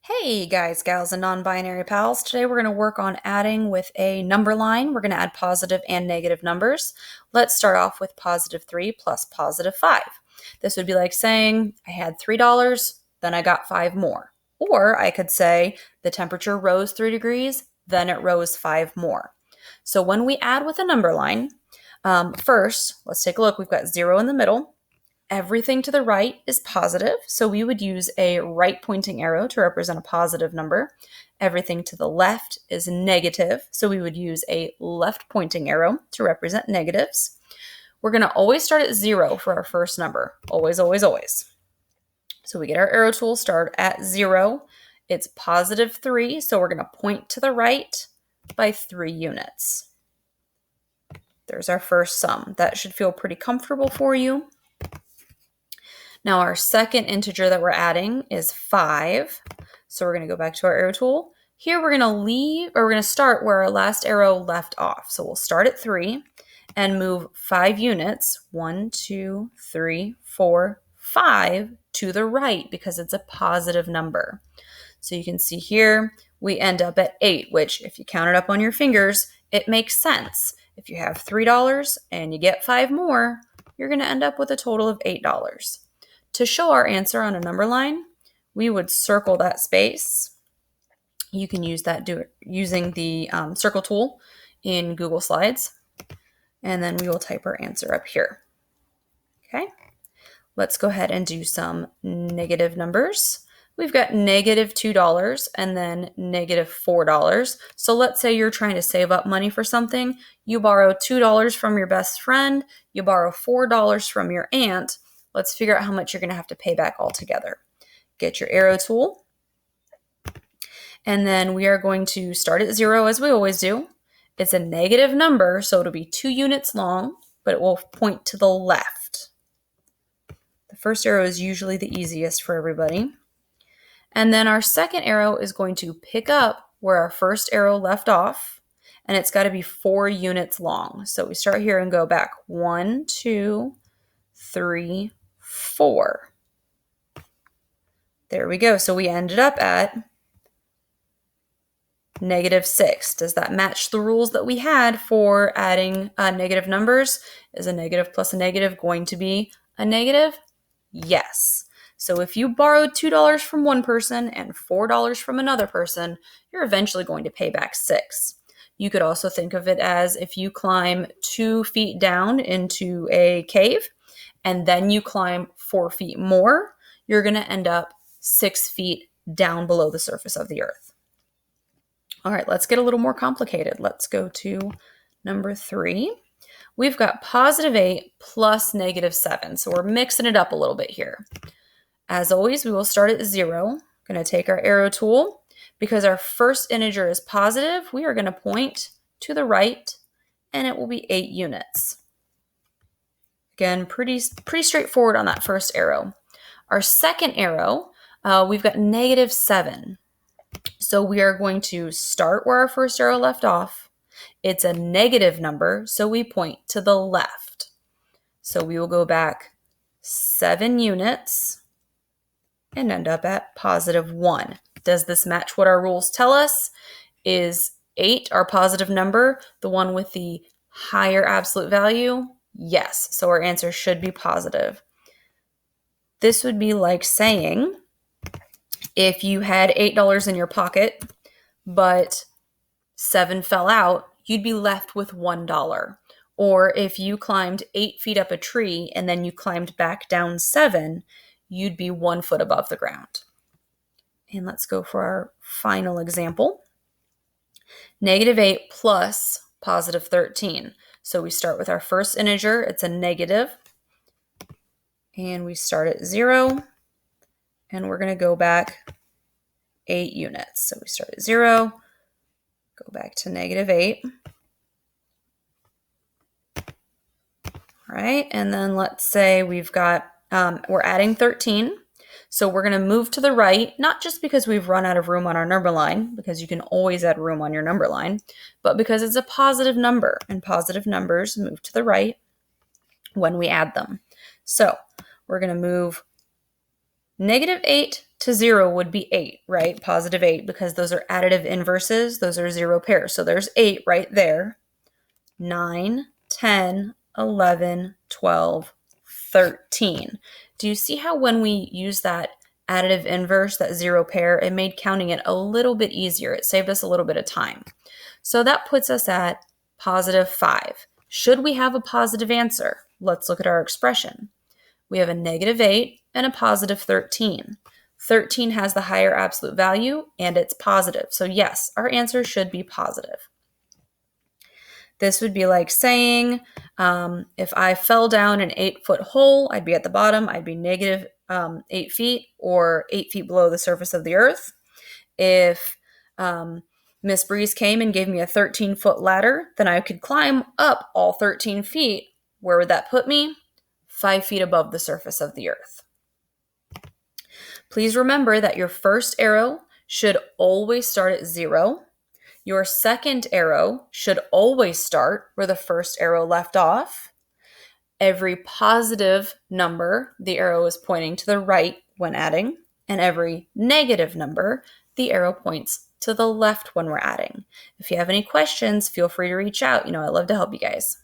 Hey guys, gals, and non-binary pals. Today we're going to work on adding with a number line. We're going to add positive and negative numbers. Let's start off with positive 3 plus positive 5. This would be like saying I had $3, then I got 5 more. Or I could say the temperature rose 3 degrees, then it rose 5 more. So when we add with a number line, first, let's take a look. We've got 0 in the middle. Everything to the right is positive, so we would use a right pointing arrow to represent a positive number. Everything to the left is negative, so we would use a left pointing arrow to represent negatives. We're going to always start at 0 for our first number. Always, always, always. So we get our arrow tool, start at 0. It's positive 3, so we're going to point to the right by 3 units. There's our first sum. That should feel pretty comfortable for you. Now our second integer that we're adding is 5. So we're going to go back to our arrow tool. Here we're going to start where our last arrow left off. So we'll start at 3 and move 5 units, 1, 2, 3, 4, 5 to the right because it's a positive number. So you can see here we end up at 8, which if you count it up on your fingers, it makes sense. If you have $3 and you get 5 more, you're going to end up with a total of $8. To show our answer on a number line, we would circle that space. You can use that using the circle tool in Google Slides. And then we will type our answer up here. Okay, let's go ahead and do some negative numbers. We've got negative $2 and then negative $4. So let's say you're trying to save up money for something. You borrow $2 from your best friend. You borrow $4 from your aunt. Let's figure out how much you're going to have to pay back altogether. Get your arrow tool. And then we are going to start at 0 as we always do. It's a negative number, so it'll be 2 units long, but it will point to the left. The first arrow is usually the easiest for everybody. And then our second arrow is going to pick up where our first arrow left off, and it's got to be 4 units long. So we start here and go back 1, 2, 3, 4. There we go. So we ended up at negative 6. Does that match the rules that we had for adding negative numbers? Is a negative plus a negative going to be a negative? Yes. So if you borrowed $2 from one person and $4 from another person, you're eventually going to pay back 6. You could also think of it as if you climb 2 feet down into a cave and then you climb 4 feet more, you're going to end up 6 feet down below the surface of the earth. All right, let's get a little more complicated. Let's go to number 3. We've got positive 8 plus negative 7. So we're mixing it up a little bit here. As always, we will start at 0. Going to take our arrow tool. Because our first integer is positive, we are going to point to the right, and it will be 8 units. Again, pretty straightforward on that first arrow. Our second arrow, we've got negative 7. So we are going to start where our first arrow left off. It's a negative number, so we point to the left. So we will go back 7 units and end up at positive 1. Does this match what our rules tell us? Is 8 our positive number, the one with the higher absolute value? Yes, so our answer should be positive. This would be like saying if you had $8 in your pocket, but 7 fell out, you'd be left with $1. Or if you climbed 8 feet up a tree and then you climbed back down 7, you'd be 1 foot above the ground. And let's go for our final example. Negative 8 plus positive 13. So we start with our first integer. It's a negative. And we start at 0. And we're going to go back 8 units. So we start at 0, go back to negative 8. All right. And then let's say we've got, we're adding 13. So we're going to move to the right, not just because we've run out of room on our number line, because you can always add room on your number line, but because it's a positive number, and positive numbers move to the right when we add them. So we're going to move negative 8 to 0 would be 8, right? Positive 8, because those are additive inverses. Those are 0 pairs. So there's 8 right there. 9, 10, 11, 12, 13. Do you see how when we use that additive inverse, that 0 pair, it made counting it a little bit easier? It saved us a little bit of time. So that puts us at positive 5. Should we have a positive answer? Let's look at our expression. We have a negative 8 and a positive 13. 13 has the higher absolute value and it's positive. So yes, our answer should be positive. This would be like saying, if I fell down an 8-foot hole, I'd be at the bottom, I'd be negative 8 feet or 8 feet below the surface of the earth. If Miss Breeze came and gave me a 13-foot ladder, then I could climb up all 13 feet. Where would that put me? 5 feet above the surface of the earth. Please remember that your first arrow should always start at 0. Your second arrow should always start where the first arrow left off. Every positive number, the arrow is pointing to the right when adding, and every negative number, the arrow points to the left when we're adding. If you have any questions, feel free to reach out. I love to help you guys.